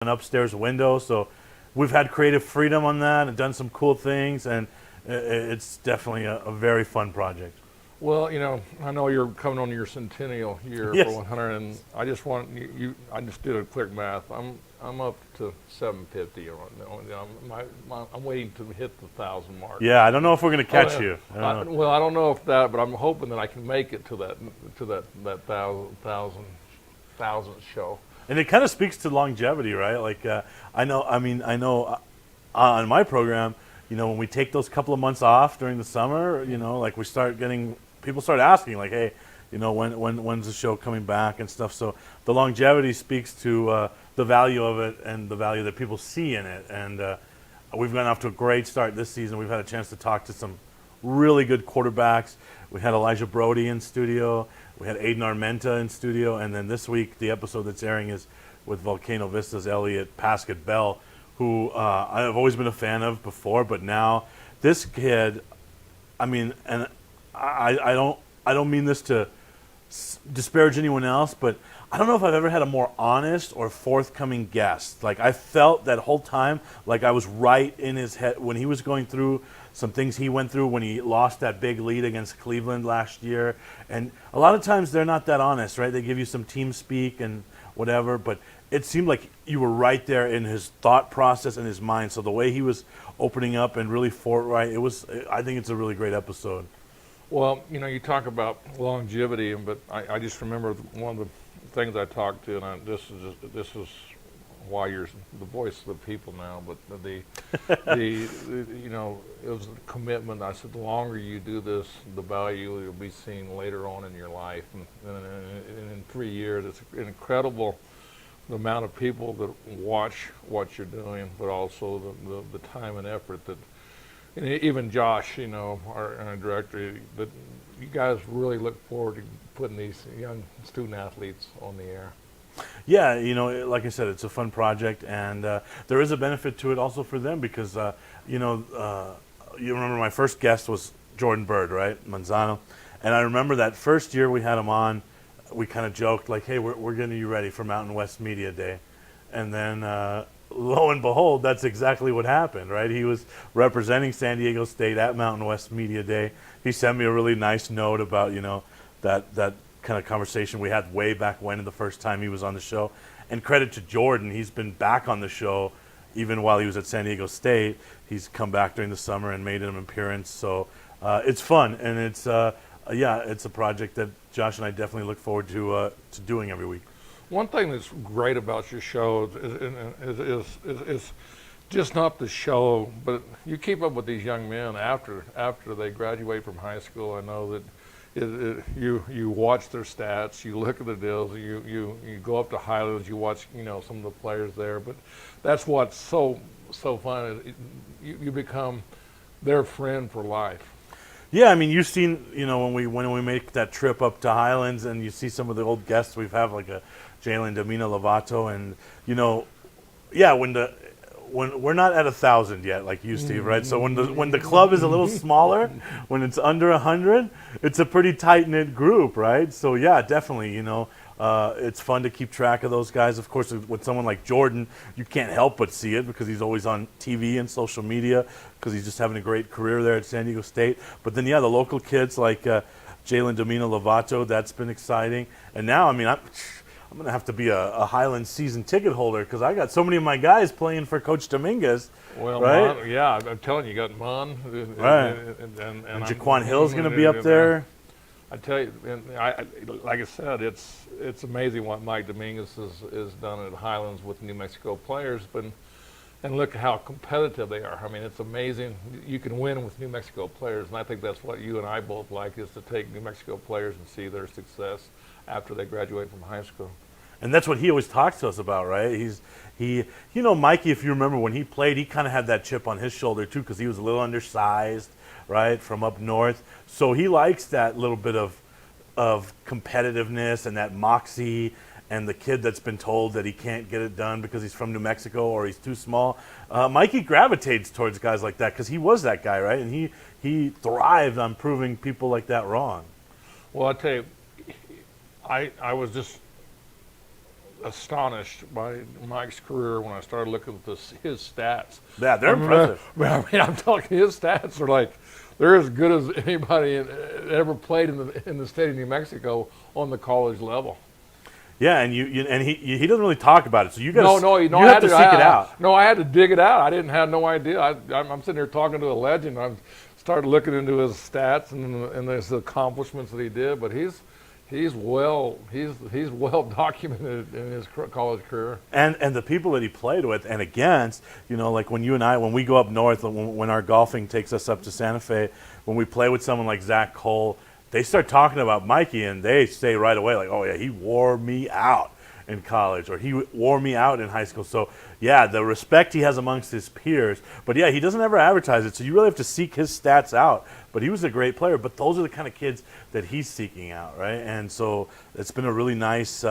an upstairs window. So we've had creative freedom on that and done some cool things, and it's definitely a very fun project. Well, I know you're coming on your centennial year Yes. for 100, and I just want you. I just did a quick math. I'm up to 750. I'm waiting to hit the 1,000 mark. Yeah, I don't know if we're going to catch you. I don't know if that, but I'm hoping that I can make it to that thousand show. And it kind of speaks to longevity, right? Like I know on my program, when we take those couple of months off during the summer, like we start getting people start asking, like, hey, when's the show coming back and stuff. So the longevity speaks to the value of it and the value that people see in it. And we've gotten off to a great start this season. We've had a chance to talk to some really good quarterbacks. We had Elijah Brody in studio. We had Aiden Armenta in studio. And then this week, the episode that's airing is with Volcano Vista's Elliot Paskett Bell, who I've always been a fan of before, but now this kid, and I don't mean this to disparage anyone else, but I don't know if I've ever had a more honest or forthcoming guest. Like, I felt that whole time like I was right in his head when he was going through some things he went through when he lost that big lead against Cleveland last year. And a lot of times they're not that honest, right? They give you some team speak and whatever, but it seemed like you were right there in his thought process and his mind. So the way he was opening up and really forthright, I think it's a really great episode. Well, you talk about longevity, but I just remember one of the things I talked to, and this is why you're the voice of the people now. But it was a commitment. I said, the longer you do this, the value you'll be seeing later on in your life, and in 3 years, it's incredible. The amount of people that watch what you're doing, but also the time and effort that, and even Josh, our director, that you guys really look forward to putting these young student athletes on the air. Yeah, like I said, it's a fun project, and there is a benefit to it also for them because, you remember my first guest was Jordan Bird, right, Manzano, and I remember that first year we had him on, we kind of joked like, hey, we're getting you ready for Mountain West Media Day. And then lo and behold, that's exactly what happened, right? He was representing San Diego State at Mountain West Media Day. He sent me a really nice note about, that kind of conversation we had way back when the first time he was on the show. And credit to Jordan, he's been back on the show even while he was at San Diego State. He's come back during the summer and made an appearance. So it's fun, and it's a project that Josh and I definitely look forward to doing every week. One thing that's great about your show is just not the show, but you keep up with these young men after they graduate from high school. I know that you watch their stats, you look at the deals, you go up to Highlands, you watch some of the players there. But that's what's so fun. You become their friend for life. Yeah, you've seen, when we make that trip up to Highlands and you see some of the old guests we've had, like a Jalen Domina Lovato, and when we're not at 1,000 yet, like you, Steve, right? So when the club is a little smaller, when it's under 100, it's a pretty tight knit group, right? So yeah, definitely, it's fun to keep track of those guys. Of course, with someone like Jordan, you can't help but see it because he's always on TV and social media because he's just having a great career there at San Diego State. But then, the local kids like Jalen Domina Lovato, that's been exciting. And now, I'm going to have to be a Highlands season ticket holder because I got so many of my guys playing for Coach Dominguez. Well, right? I'm telling you, got Mon. Right. And Jaquan Hill's going to be up there. I tell you, like I said, it's amazing what Mike Dominguez has done at Highlands with New Mexico players, and look how competitive they are. It's amazing. You can win with New Mexico players, and I think that's what you and I both like, is to take New Mexico players and see their success after they graduate from high school. And that's what he always talks to us about, right? Mikey, if you remember when he played, he kind of had that chip on his shoulder too because he was a little undersized, right, from up north. So he likes that little bit of competitiveness and that moxie, and the kid that's been told that he can't get it done because he's from New Mexico or he's too small. Mikey gravitates towards guys like that because he was that guy, right? And he thrived on proving people like that wrong. Well, I tell you, I was just astonished by Mike's career when I started looking at his stats. Yeah, they're impressive. I mean, I'm talking his stats are like they're as good as anybody ever played in the state of New Mexico on the college level. Yeah, and he doesn't really talk about it, so you got you have to seek it out. No, I had to dig it out. I didn't have no idea. I'm sitting here talking to a legend. I started looking into his stats and his accomplishments that he did, but he's well documented in his college career. And the people that he played with and against, like when we go up north, when our golfing takes us up to Santa Fe, when we play with someone like Zach Cole, they start talking about Mikey and they say right away, like, oh yeah, he wore me out in college, or he wore me out in high school. So yeah, the respect he has amongst his peers, but yeah, he doesn't ever advertise it, so you really have to seek his stats out. But he was a great player, but those are the kind of kids that he's seeking out, right? And so it's been a really nice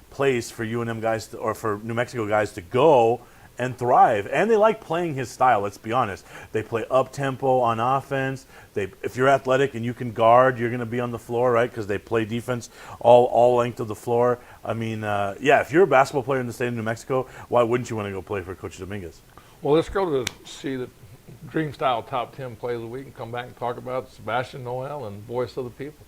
place for UNM guys or for New Mexico guys to go and thrive. And they like playing his style, let's be honest. They play up-tempo on offense. If you're athletic and you can guard, you're going to be on the floor, right? Because they play defense all length of the floor. I mean, yeah, if you're a basketball player in the state of New Mexico, why wouldn't you want to go play for Coach Dominguez? Well, let's go to see the Dream Style Top 10 Plays of the Week and come back and talk about Sebastian Noel and Voice of the People.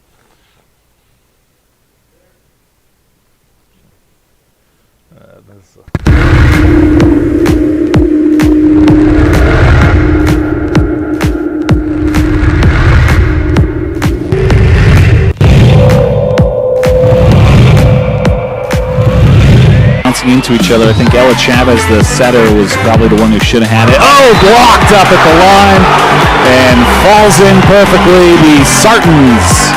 Bouncing into each other. I think Ella Chavez, the setter, was probably the one who should have had it. Oh, blocked up at the line and falls in perfectly. The Sartans.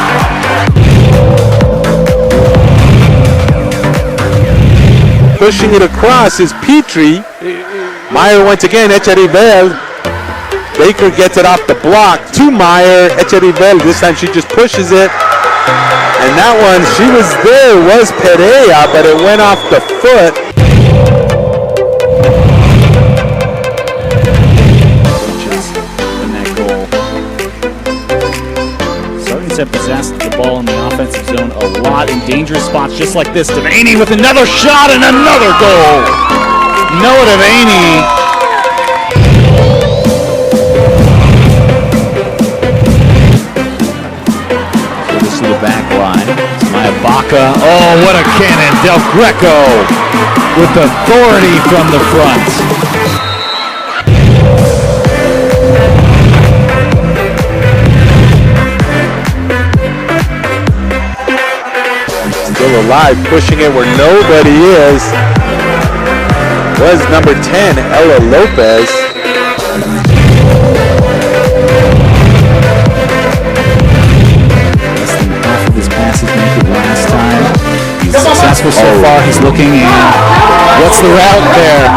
Pushing it across is Petrie. Meyer once again, Echerivel. Baker gets it off the block to Meyer. Echerivel, this time she just pushes it. And that one, she was there, was Perea, but it went off the foot. In that goal. Sartans have possessed the ball in the offensive zone a lot in dangerous spots just like this. Devaney with another shot and another goal. Noah Devaney. The back line. Maya Baca. Oh, what a cannon. Del Greco with authority from the front. Still alive, pushing it where nobody is. Was number 10, Ella Lopez. His passes make it last time. He's successful so far. He's looking and what's the route there?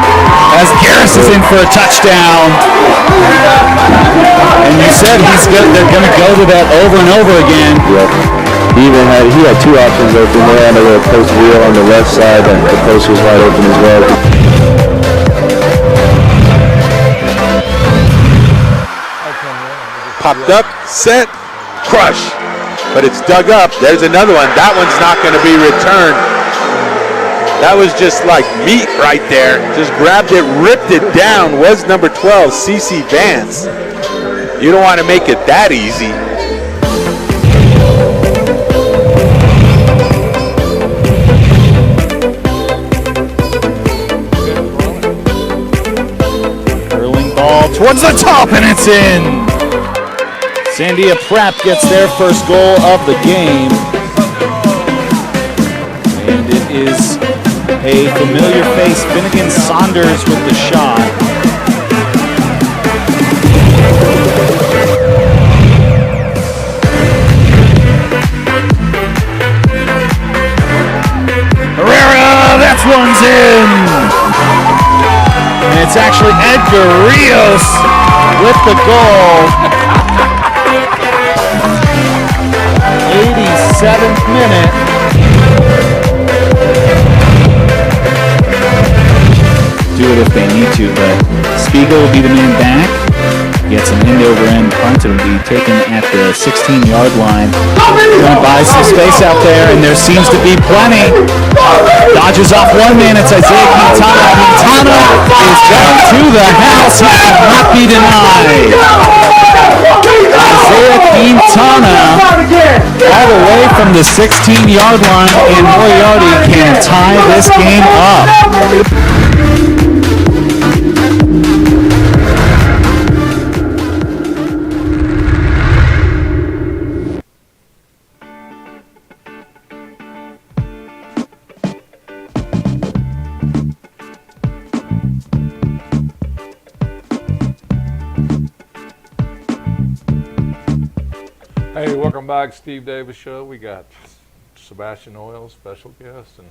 As Garris is in for a touchdown. And you said they're going to go to that over and over again. Yep. He had two options open there on the post wheel on the left side, and the post was wide open as well. Popped up, set, crush. But it's dug up. There's another one. That one's not going to be returned. That was just like meat right there. Just grabbed it, ripped it down. Was number 12, CeCe Vance. You don't want to make it that easy. Curling ball towards the top, and it's in. Sandia Pratt gets their first goal of the game. And it is a familiar face, Finnegan Saunders with the shot. Herrera, that one's in. And it's actually Edgar Rios with the goal. 87th minute. Do it if they need to, but Spiegel will be the man back. gets an end-over-end punt. It'll be taken at the 16-yard line. Going to buy some space out there, and there seems to be plenty. Dodges off one man. It's Isaiah Quintana. Quintana is going to the house. He cannot be denied. Isaiah Quintana all the way from the 16-yard line, and Moriarty can tie this game up. Hey, welcome back, Steve Davis Show. We got Sebastian Noel, special guest, and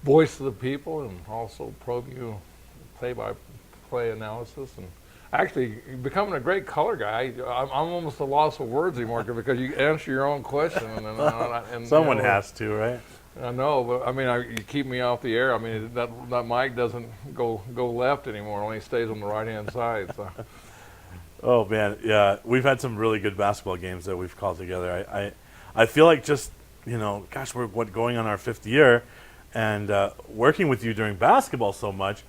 voice of the people, and also ProView play-by-play analysis, and actually becoming a great color guy. I'm almost at a loss of words anymore because you answer your own question. And Someone has to, right? I know, but I mean, you keep me off the air. I mean, that mic doesn't go left anymore; it only stays on the right-hand side. So. Oh man, yeah, we've had some really good basketball games that we've called together. I feel like just gosh, we're going on our 5th year, and working with you during basketball so much,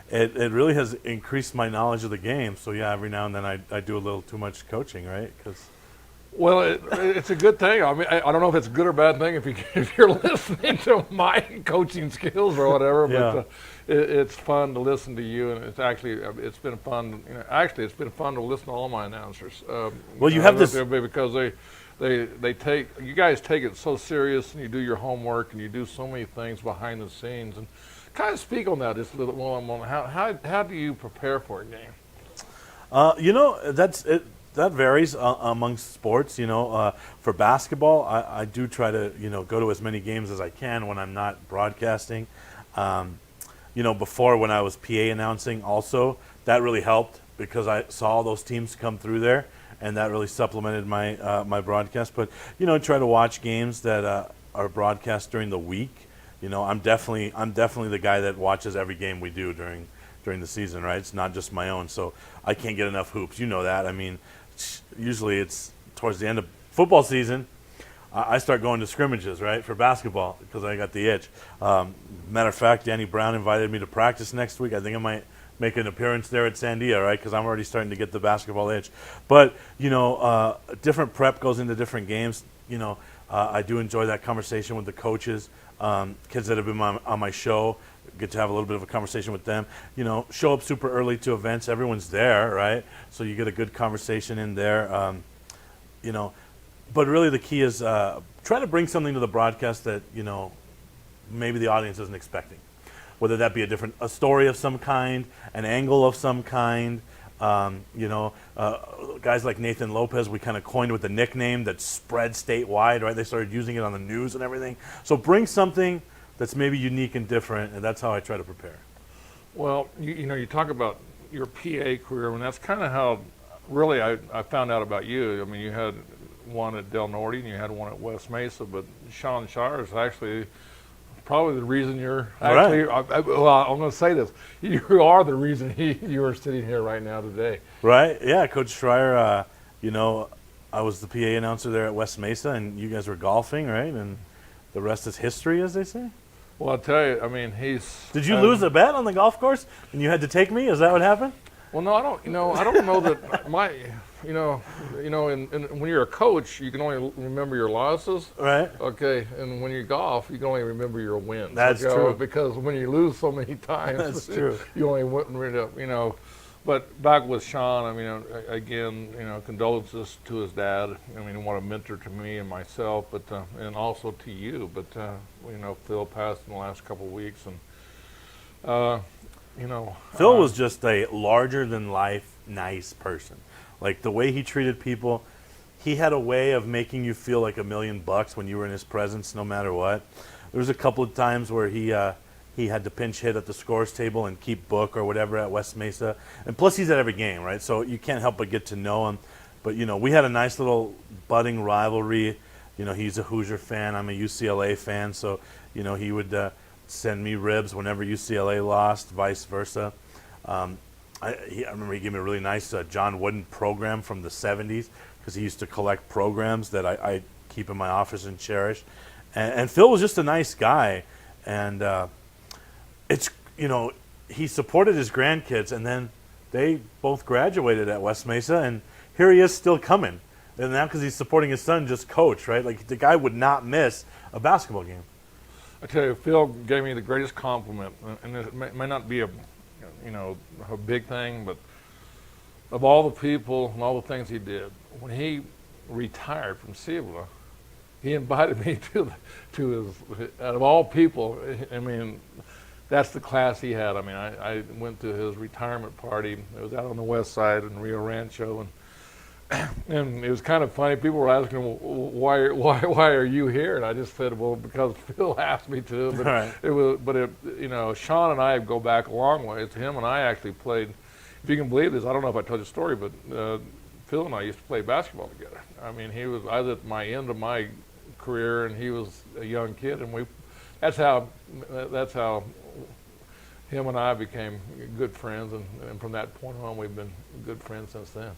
it really has increased my knowledge of the game. So yeah, every now and then I do a little too much coaching, right? Well, it's a good thing. I mean, I don't know if it's a good or bad thing if you're listening to my coaching skills or whatever. But it's fun to listen to you, and it's been fun. It's been fun to listen to all my announcers. Well, you have this because you guys take it so serious, and you do your homework, and you do so many things behind the scenes. And kind of speak on that just a little more. How do you prepare for a game? That's it. That varies amongst sports. For basketball, I do try to go to as many games as I can when I'm not broadcasting. Before when I was PA announcing, also that really helped because I saw all those teams come through there, and that really supplemented my my broadcast. But try to watch games that are broadcast during the week. I'm definitely the guy that watches every game we do during the season. Right? It's not just my own, so I can't get enough hoops. You know that. I mean. Usually it's towards the end of football season, I start going to scrimmages, right, for basketball because I got the itch. Matter of fact, Danny Brown invited me to practice next week. I think I might make an appearance there at Sandia, right, because I'm already starting to get the basketball itch. But, different prep goes into different games. I do enjoy that conversation with the coaches, kids that have been on my show. Get to have a little bit of a conversation with them. Show up super early to events. Everyone's there, right? So you get a good conversation in there. But really the key is try to bring something to the broadcast that maybe the audience isn't expecting. Whether that be a story of some kind, an angle of some kind. Guys like Nathan Lopez, we kind of coined with the nickname that spread statewide, right? They started using it on the news and everything. So bring something that's maybe unique and different, and that's how I try to prepare. Well, you talk about your PA career, and that's kind of how really I found out about you. I mean, you had one at Del Norte, and you had one at West Mesa, but Sean Shire is actually probably the reason you're actually, right. I'm going to say this, you are the reason you are sitting here right now today. Right, yeah, Coach Schreier, I was the PA announcer there at West Mesa, and you guys were golfing, right? And the rest is history, as they say. Well, I'll tell you, I mean, Did you lose a bet on the golf course and you had to take me? Is that what happened? Well, no, I don't know that when you're a coach, you can only remember your losses. Right. Okay, and when you golf, you can only remember your wins. That's true. Because when you lose so many times, that's true. You only went, But back with Sean, I mean, again, condolences to his dad. I mean, what a mentor to me and myself, but and also to you. But Phil passed in the last couple of weeks, and Phil was just a larger-than-life nice person. Like the way he treated people, he had a way of making you feel like $1 million when you were in his presence, no matter what. There was a couple of times where he had to pinch hit at the scores table and keep book or whatever at West Mesa. And plus he's at every game, right? So you can't help but get to know him. But, we had a nice little budding rivalry. He's a Hoosier fan. I'm a UCLA fan. So, he would send me ribs whenever UCLA lost, vice versa. I remember he gave me a really nice John Wooden program from the 70s, because he used to collect programs that I keep in my office and cherish. And Phil was just a nice guy. And it's, he supported his grandkids, and then they both graduated at West Mesa, and here he is still coming. And now because he's supporting his son, just coach, right? Like, the guy would not miss a basketball game. I tell you, Phil gave me the greatest compliment, and it may not be a big thing, but of all the people and all the things he did, when he retired from CIVLA, he invited me to his, out of all people, I mean, that's the class he had. I mean, I went to his retirement party. It was out on the west side in Rio Rancho, and it was kind of funny. People were asking, why are you here? And I just said, well, because Phil asked me to. But right. Sean and I go back a long way. It's him and I actually played. If you can believe this, I don't know if I told you the story, but Phil and I used to play basketball together. I mean, I was at my end of my career, and he was a young kid, and that's how him and I became good friends, and from that point on, we've been good friends since then.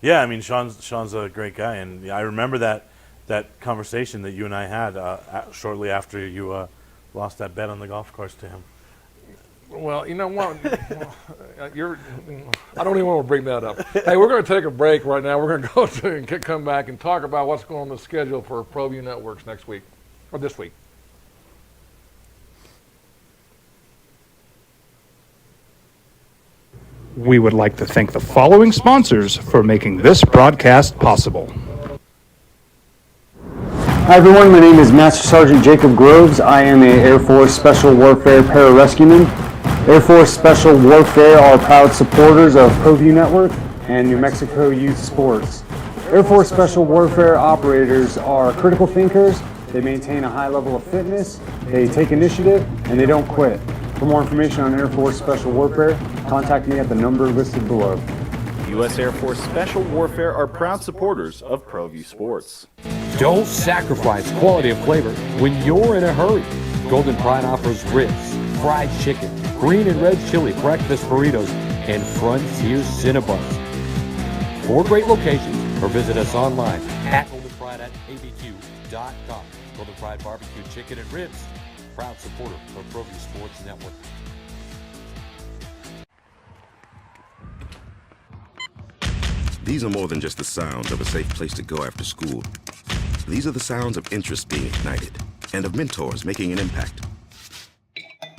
Yeah, I mean, Sean's a great guy, and I remember that conversation that you and I had shortly after you lost that bet on the golf course to him. Well, you know what? I don't even want to bring that up. Hey, we're going to take a break right now. We're going to go and come back and talk about what's going on the schedule for ProView Networks next week, or this week. We would like to thank the following sponsors for making this broadcast possible. Hi everyone, my name is Master Sergeant Jacob Groves. I am an Air Force Special Warfare Pararescueman. Air Force Special Warfare are proud supporters of ProView Network and New Mexico Youth Sports. Air Force Special Warfare operators are critical thinkers. They maintain a high level of fitness, they take initiative, and they don't quit. For more information on Air Force Special Warfare, contact me at the number listed below. U.S. Air Force Special Warfare are proud supporters of ProView Sports. Don't sacrifice quality of flavor when you're in a hurry. Golden Pride offers ribs, fried chicken, green and red chili breakfast burritos, and Frontier Cinnabons. 4 great locations, or visit us online at goldenpride@abq.com. Golden Pride Barbecue Chicken and Ribs, proud supporter of ProView Sports Network. These are more than just the sounds of a safe place to go after school. These are the sounds of interest being ignited and of mentors making an impact.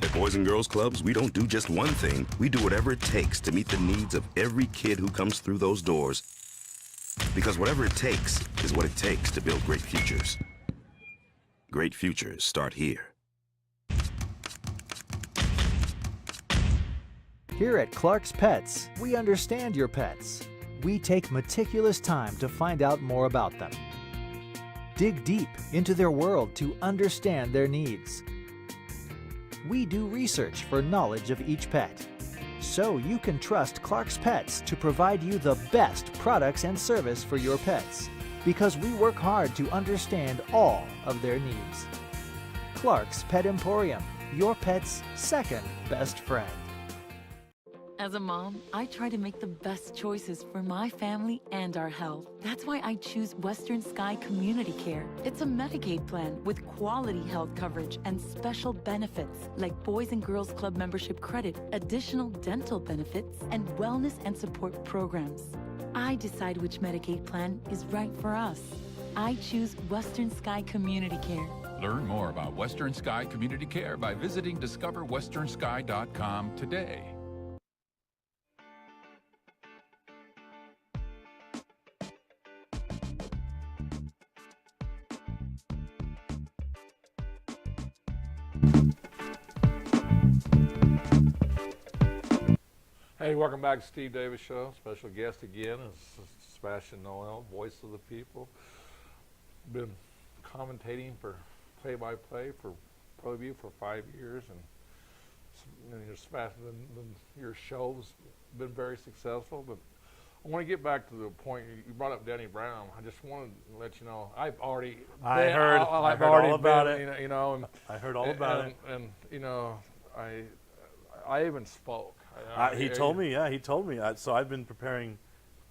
At Boys and Girls Clubs, we don't do just one thing. We do whatever it takes to meet the needs of every kid who comes through those doors. Because whatever it takes is what it takes to build great futures. Great futures start here. Here at Clark's Pets, we understand your pets. We take meticulous time to find out more about them. Dig deep into their world to understand their needs. We do research for knowledge of each pet, so you can trust Clark's Pets to provide you the best products and service for your pets, because we work hard to understand all of their needs. Clark's Pet Emporium, your pet's second best friend. As a mom, I try to make the best choices for my family and our health. That's why I choose Western Sky Community Care. It's a Medicaid plan with quality health coverage and special benefits like Boys and Girls Club membership credit, additional dental benefits, and wellness and support programs. I decide which Medicaid plan is right for us. I choose Western Sky Community Care. Learn more about Western Sky Community Care by visiting discoverwesternsky.com today. Hey, welcome back to Steve Davis Show. Special guest again is Sebastian Noel, voice of the people. Been commentating for play-by-play for ProView for 5 years, and your show's been very successful. But I want to get back to the point you brought up, Danny Brown. I just wanted to let you know I've already heard all about it. You know, I heard all about it. And you know, I even spoke. He told me. Yeah, he told me. So I've been preparing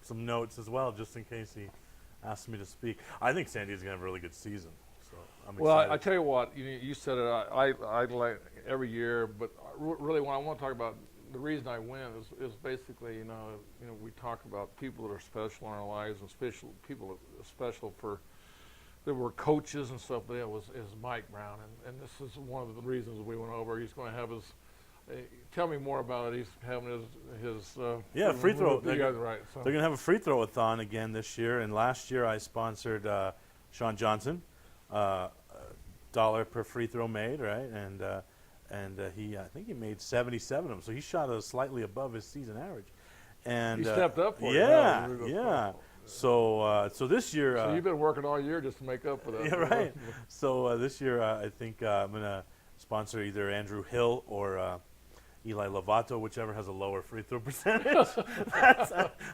some notes as well, just in case he asks me to speak. I think San Diego's gonna have a really good season. So I'm excited. Well, I tell you what, you said it. I like every year, but really, when I want to talk about the reason I win is basically, we talk about people that are special in our lives, and special people that are special for. There were coaches and stuff, but is Mike Brown, and this is one of the reasons we went over. He's going to have his. Tell me more about it. He's having his free throw. You guys are right. So. They're going to have a free throw-a-thon again this year, and last year I sponsored Sean Johnson, $1 per free throw made, right? And he, I think he made 77 of them, so he shot slightly above his season average. And he stepped up for you. Yeah. So this year. So you've been working all year just to make up for that. Yeah, right. So this year, I think I'm going to sponsor either Andrew Hill or Eli Lovato, whichever has a lower free throw percentage.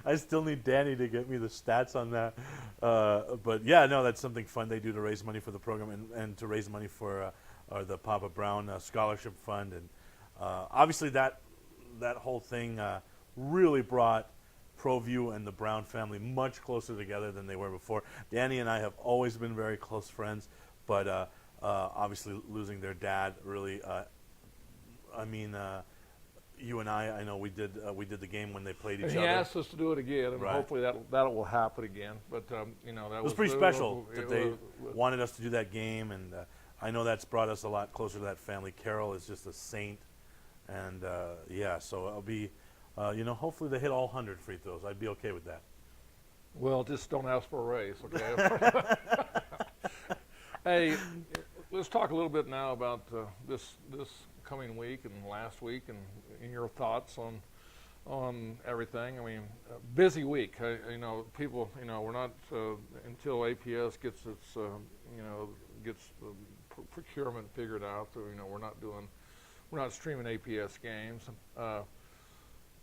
I still need Danny to get me the stats on that. But yeah, no, that's something fun they do to raise money for the program and to raise money for the Papa Brown Scholarship Fund. And obviously that whole thing really brought ProView and the Brown family much closer together than they were before. Danny and I have always been very close friends, but obviously losing their dad really, you and I know we did the game when they played each other. He asked us to do it again, and right. Hopefully that will happen again. But that was pretty special that they wanted us to do that game, and I know that's brought us a lot closer to that family. Carol is just a saint, and so I'll be, hopefully they hit all 100 free throws. I'd be okay with that. Well, just don't ask for a raise, okay? Hey, let's talk a little bit now about this coming week and last week, and your thoughts on everything. I mean, busy week. People. We're not until APS gets its gets the procurement figured out. So we're not streaming APS games,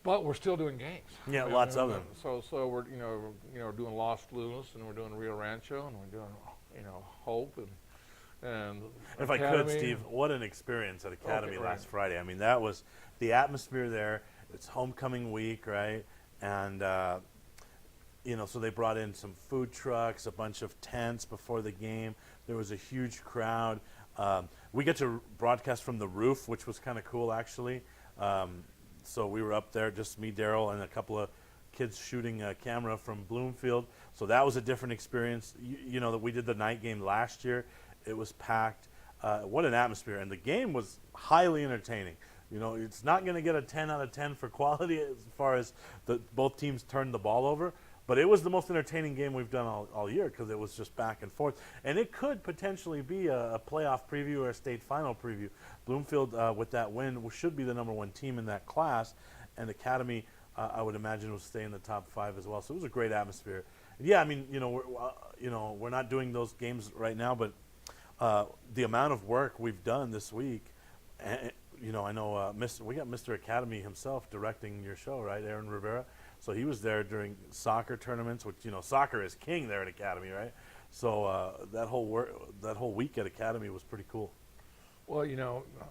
but we're still doing games. Yeah, lots of them. So we're doing Los Lunas, and we're doing Rio Rancho, and we're doing Hope and if Academy. I could, Steve, what an experience at Academy last Friday. I mean, that was the atmosphere there. It's homecoming week, right? And, so they brought in some food trucks, a bunch of tents before the game. There was a huge crowd. We get to broadcast from the roof, which was kind of cool, actually. So we were up there, just me, Daryl, and a couple of kids shooting a camera from Bloomfield. So that was a different experience. That we did the night game last year. It was packed. What an atmosphere. And the game was highly entertaining. It's not going to get a 10 out of 10 for quality as far as both teams turned the ball over, but it was the most entertaining game we've done all year because it was just back and forth. And it could potentially be a playoff preview or a state final preview. Bloomfield, with that win, should be the #1 team in that class, and Academy, I would imagine, will stay in the top 5 as well. So it was a great atmosphere. Yeah, I mean, we're not doing those games right now, but the amount of work we've done this week, and, I know we got Mr. Academy himself directing your show, right, Aaron Rivera? So he was there during soccer tournaments, which, soccer is king there at Academy, right? So that whole week at Academy was pretty cool. Well,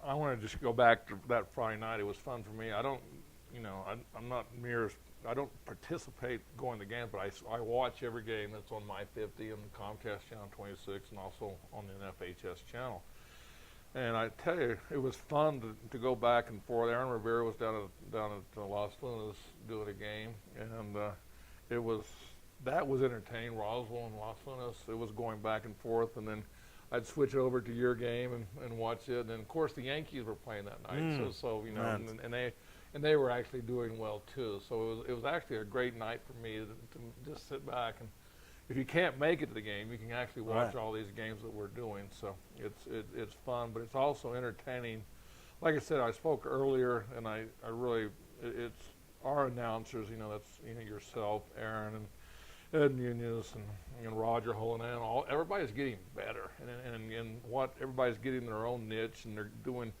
I want to just go back to that Friday night. It was fun for me. I don't participate going to games, but I watch every game that's on My 50 and Comcast Channel 26 and also on the FHS channel. And I tell you, it was fun to go back and forth. Aaron Rivera was down at Los Lunas doing a game, and that was entertaining. Roswell and Los Lunas, it was going back and forth, and then I'd switch over to your game and watch it. And of course, the Yankees were playing that night, and they were actually doing well too. So it was actually a great night for me to just sit back, and if you can't make it to the game, you can actually watch all these games that we're doing. So it's fun, but it's also entertaining. Like I said, I spoke earlier, and I really it's our announcers. That's yourself, Aaron, and Ed Nunez, and Roger Holonan. Everybody's getting better, and what everybody's getting their own niche, and they're doing.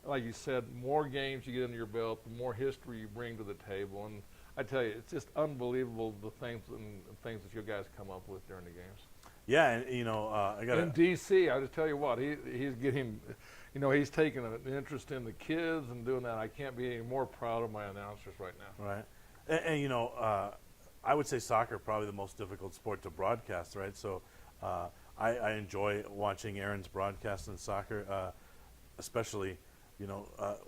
Like you said, more games you get under your belt, the more history you bring to the table. And I tell you, it's just unbelievable the things that you guys come up with during the games. Yeah, and you know, I got in DC. I just tell you what, he's getting, you know, he's taking an interest in the kids and doing that. I can't be any more proud of my announcers right now. Right, and you know, I would say soccer probably the most difficult sport to broadcast. Right, so I enjoy watching Aaron's broadcast in soccer, especially. You know,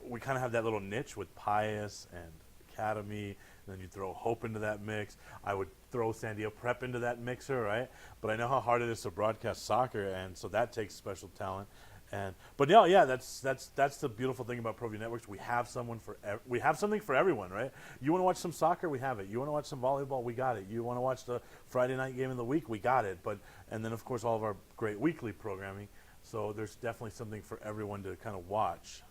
we kind of have that little niche with Pius and Academy, and then you throw Hope into that mix. I would throw Sandia Prep into that mixer, right? But I know how hard it is to broadcast soccer, and so that takes special talent. But yeah, that's the beautiful thing about ProView Networks. We have something for everyone, right? You want to watch some soccer, we have it. You want to watch some volleyball, we got it. You want to watch the Friday night game of the week, we got it. And then of course all of our great weekly programming. So there's definitely something for everyone to kind of watch.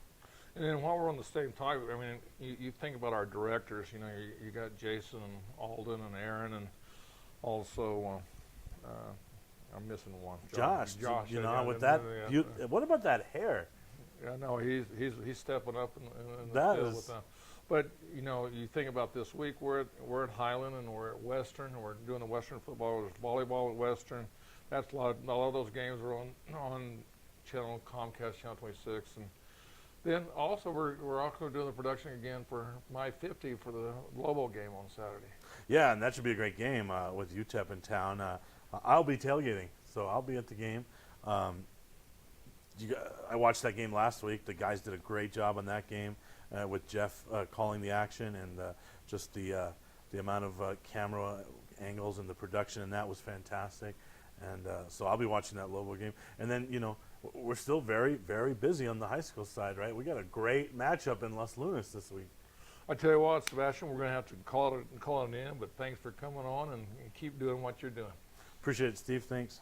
And then while we're on the same topic, I mean, you think about our directors. You know, you got Jason and Alden and Aaron, and also I'm missing one. Josh. You know, with that. What about that hair? Yeah, no, he's stepping up in the that field is. with them. But you know, you think about this week. We're at Highland and we're at Western. And we're doing the Western football. There's volleyball at Western. That's a lot of those games are on channel Comcast Channel 26 and. Then also we're also doing the production again for My 50 for the Lobo game on Saturday. Yeah, and that should be a great game with UTEP in town. I'll be tailgating, so I'll be at the game. I watched that game last week. The guys did a great job on that game with Jeff calling the action, and just the amount of camera angles and the production, and that was fantastic. And so I'll be watching that Lobo game. And then, you know, we're still very, very busy on the high school side, right? We got a great matchup in Los Lunas this week. I tell you what, Sebastian, we're going to have to call it in, but thanks for coming on and keep doing what you're doing. Appreciate it, Steve. Thanks.